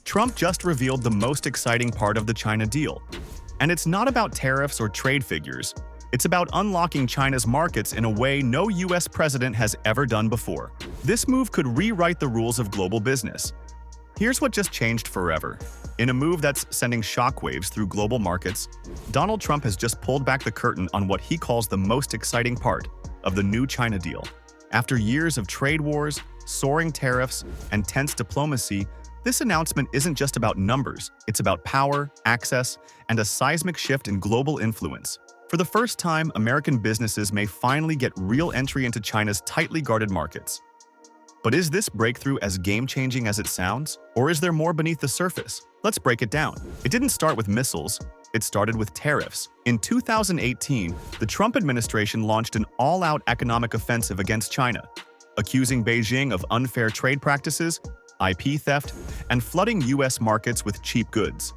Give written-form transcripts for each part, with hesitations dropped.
Trump just revealed the most exciting part of the China deal. And it's not about tariffs or trade figures. It's about unlocking China's markets in a way no US president has ever done before. This move could rewrite the rules of global business. Here's what just changed forever. In a move that's sending shockwaves through global markets, Donald Trump has just pulled back the curtain on what he calls the most exciting part of the new China deal. After years of trade wars, soaring tariffs, and tense diplomacy, this announcement isn't just about numbers, it's about power, access, and a seismic shift in global influence. For the first time, American businesses may finally get real entry into China's tightly guarded markets. But is this breakthrough as game-changing as it sounds? Or is there more beneath the surface? Let's break it down. It didn't start with missiles, it started with tariffs. In 2018, the Trump administration launched an all-out economic offensive against China, accusing Beijing of unfair trade practices, IP theft, and flooding US markets with cheap goods.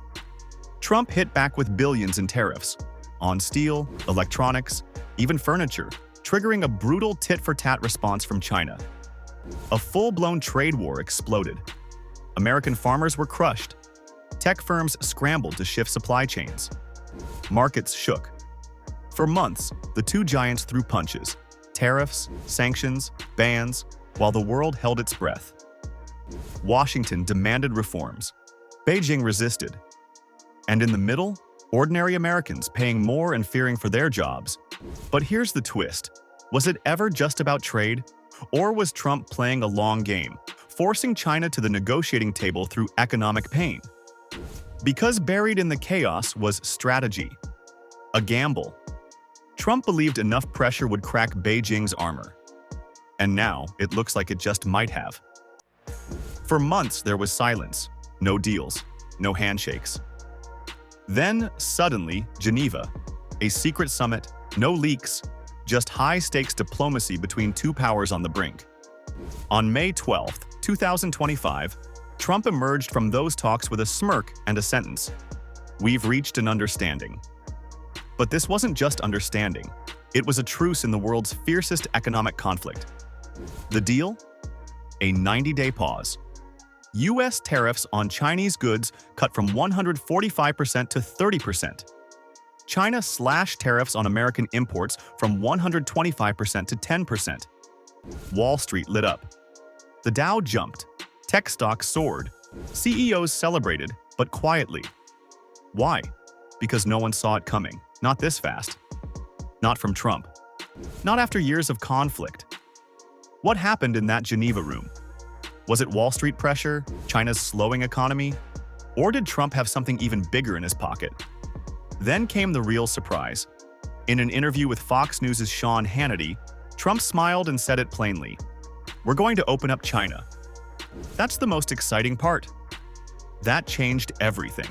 Trump hit back with billions in tariffs on steel, electronics, even furniture, triggering a brutal tit-for-tat response from China. A full-blown trade war exploded. American farmers were crushed. Tech firms scrambled to shift supply chains. Markets shook. For months, the two giants threw punches: tariffs, sanctions, bans, while the world held its breath. Washington demanded reforms. Beijing resisted. And in the middle, ordinary Americans paying more and fearing for their jobs. But here's the twist. Was it ever just about trade? Or was Trump playing a long game, forcing China to the negotiating table through economic pain? Because buried in the chaos was strategy, a gamble. Trump believed enough pressure would crack Beijing's armor. And now, it looks like it just might have. For months, there was silence, no deals, no handshakes. Then, suddenly, Geneva, a secret summit, no leaks, just high-stakes diplomacy between two powers on the brink. On May 12, 2025, Trump emerged from those talks with a smirk and a sentence: "We've reached an understanding." But this wasn't just understanding. It was a truce in the world's fiercest economic conflict. The deal? A 90-day pause. US tariffs on Chinese goods cut from 145% to 30%. China slashed tariffs on American imports from 125% to 10%. Wall Street lit up. The Dow jumped. Tech stocks soared. CEOs celebrated, but quietly. Why? Because no one saw it coming. Not this fast. Not from Trump. Not after years of conflict. What happened in that Geneva room? Was it Wall Street pressure, China's slowing economy? Or did Trump have something even bigger in his pocket? Then came the real surprise. In an interview with Fox News' Sean Hannity, Trump smiled and said it plainly: "We're going to open up China." That's the most exciting part. That changed everything.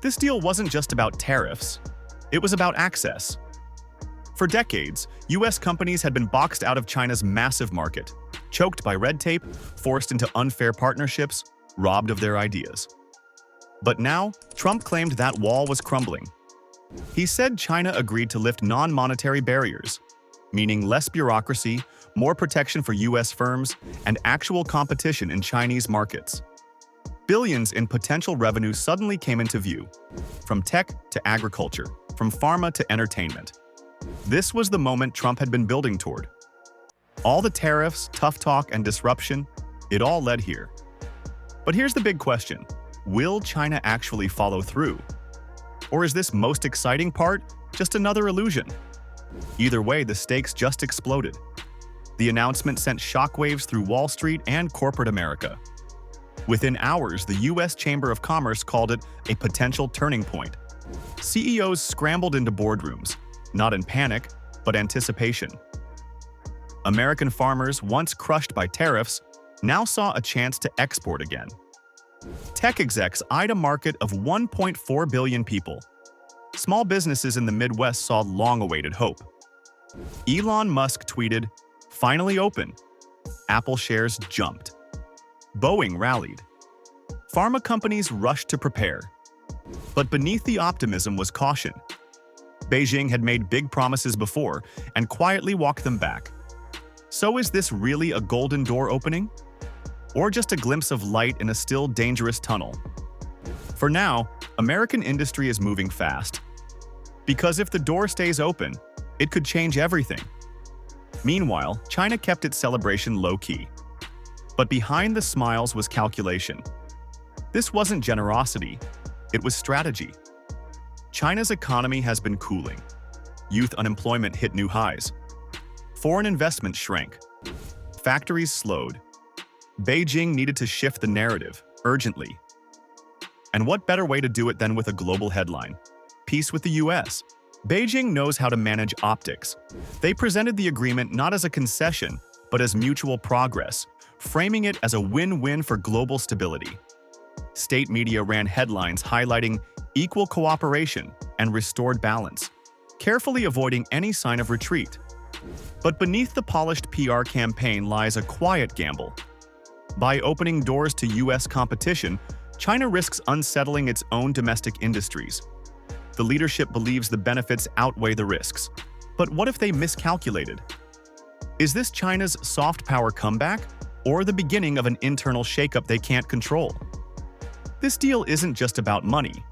This deal wasn't just about tariffs. It was about access. For decades, US companies had been boxed out of China's massive market, choked by red tape, forced into unfair partnerships, robbed of their ideas. But now, Trump claimed that wall was crumbling. He said China agreed to lift non-monetary barriers, meaning less bureaucracy, more protection for US firms, and actual competition in Chinese markets. Billions in potential revenue suddenly came into view, from tech to agriculture, from pharma to entertainment. This was the moment Trump had been building toward. All the tariffs, tough talk, and disruption, it all led here. But here's the big question. Will China actually follow through? Or is this most exciting part just another illusion? Either way, the stakes just exploded. The announcement sent shockwaves through Wall Street and corporate America. Within hours, the US Chamber of Commerce called it a potential turning point. CEOs scrambled into boardrooms, not in panic, but anticipation. American farmers, once crushed by tariffs, now saw a chance to export again. Tech execs eyed a market of 1.4 billion people. Small businesses in the Midwest saw long-awaited hope. Elon Musk tweeted, "Finally open." Apple shares jumped. Boeing rallied. Pharma companies rushed to prepare. But beneath the optimism was caution. Beijing had made big promises before and quietly walked them back. So is this really a golden door opening? or just a glimpse of light in a still dangerous tunnel. For now, American industry is moving fast. Because if the door stays open, it could change everything. Meanwhile, China kept its celebration low-key. But behind the smiles was calculation. This wasn't generosity, it was strategy. China's economy has been cooling. Youth unemployment hit new highs. Foreign investment shrank. Factories slowed. Beijing needed to shift the narrative, urgently. And what better way to do it than with a global headline? Peace with the US. Beijing knows how to manage optics. They presented the agreement not as a concession, but as mutual progress, framing it as a win-win for global stability. State media ran headlines highlighting equal cooperation and restored balance, carefully avoiding any sign of retreat. But beneath the polished PR campaign lies a quiet gamble. By opening doors to US competition, China risks unsettling its own domestic industries. The leadership believes the benefits outweigh the risks. But what if they miscalculated? Is this China's soft power comeback, or the beginning of an internal shakeup they can't control? This deal isn't just about money.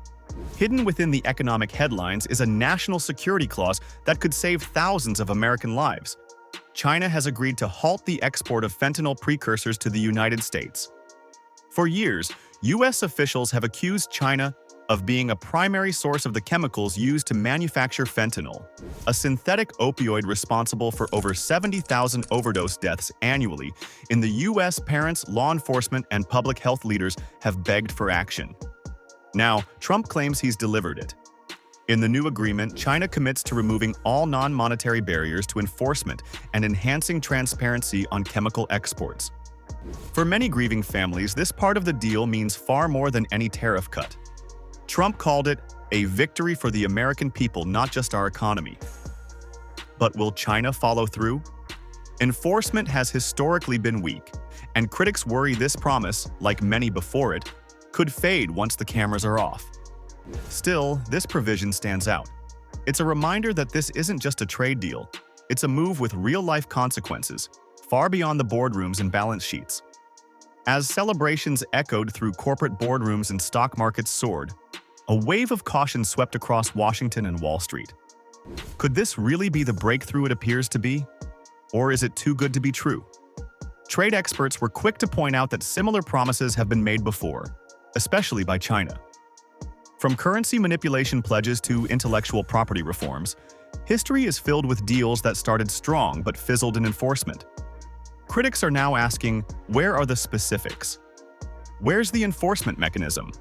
Hidden within the economic headlines is a national security clause that could save thousands of American lives. China has agreed to halt the export of fentanyl precursors to the United States. For years, US officials have accused China of being a primary source of the chemicals used to manufacture fentanyl, a synthetic opioid responsible for over 70,000 overdose deaths annually. In the US, parents, law enforcement, and public health leaders have begged for action. Now, Trump claims he's delivered it. In the new agreement, China commits to removing all non-monetary barriers to enforcement and enhancing transparency on chemical exports. For many grieving families, this part of the deal means far more than any tariff cut. Trump called it a victory for the American people, not just our economy. But will China follow through? Enforcement has historically been weak, and critics worry this promise, like many before it, could fade once the cameras are off. Still, this provision stands out. It's a reminder that this isn't just a trade deal. It's a move with real-life consequences, far beyond the boardrooms and balance sheets. As celebrations echoed through corporate boardrooms and stock markets soared, a wave of caution swept across Washington and Wall Street. Could this really be the breakthrough it appears to be? Or is it too good to be true? Trade experts were quick to point out that similar promises have been made before, especially by China. From currency manipulation pledges to intellectual property reforms, history is filled with deals that started strong but fizzled in enforcement. Critics are now asking, where are the specifics? Where's the enforcement mechanism?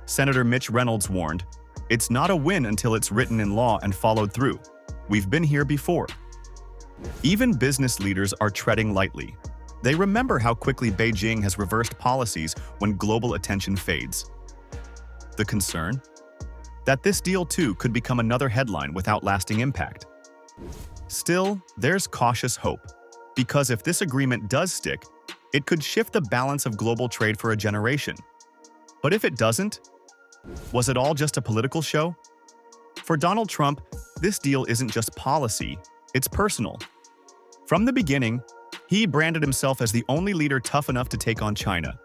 Senator Mitch Reynolds warned, "It's not a win until it's written in law and followed through. We've been here before." Even business leaders are treading lightly. They remember how quickly Beijing has reversed policies when global attention fades. The concern? That this deal too could become another headline without lasting impact. Still, there's cautious hope. Because if this agreement does stick, it could shift the balance of global trade for a generation. But if it doesn't, was it all just a political show? For Donald Trump, this deal isn't just policy, it's personal. From the beginning, he branded himself as the only leader tough enough to take on China.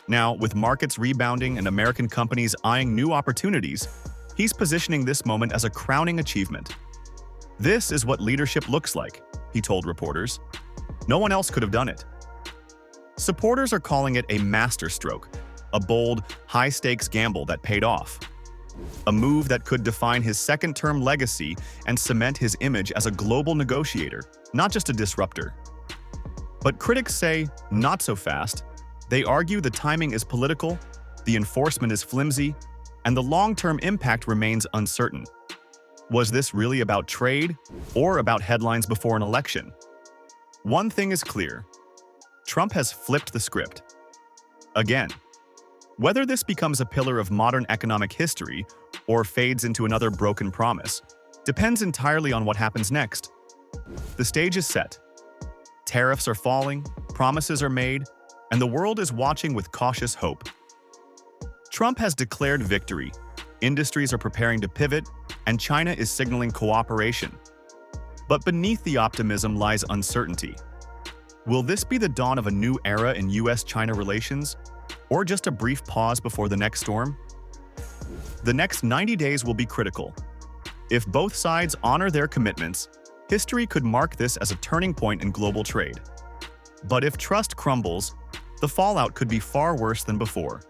Now, with markets rebounding and American companies eyeing new opportunities, he's positioning this moment as a crowning achievement. "This is what leadership looks like," he told reporters. "No one else could have done it." Supporters are calling it a masterstroke, a bold, high-stakes gamble that paid off. A move that could define his second-term legacy and cement his image as a global negotiator, not just a disruptor. But critics say, not so fast. They argue the timing is political, the enforcement is flimsy, and the long-term impact remains uncertain. Was this really about trade or about headlines before an election? One thing is clear. Trump has flipped the script. Again. Whether this becomes a pillar of modern economic history or fades into another broken promise depends entirely on what happens next. The stage is set. Tariffs are falling, promises are made, and the world is watching with cautious hope. Trump has declared victory, industries are preparing to pivot, and China is signaling cooperation. But beneath the optimism lies uncertainty. Will this be the dawn of a new era in US-China relations? Or just a brief pause before the next storm? The next 90 days will be critical. If both sides honor their commitments, history could mark this as a turning point in global trade. But if trust crumbles, the fallout could be far worse than before.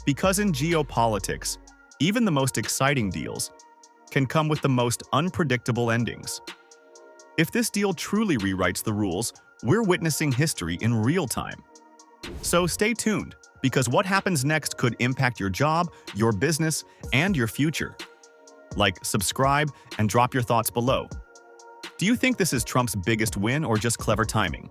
Because in geopolitics, even the most exciting deals can come with the most unpredictable endings. If this deal truly rewrites the rules, we're witnessing history in real time. So stay tuned, because what happens next could impact your job, your business, and your future. Like, subscribe, and drop your thoughts below. Do you think this is Trump's biggest win or just clever timing?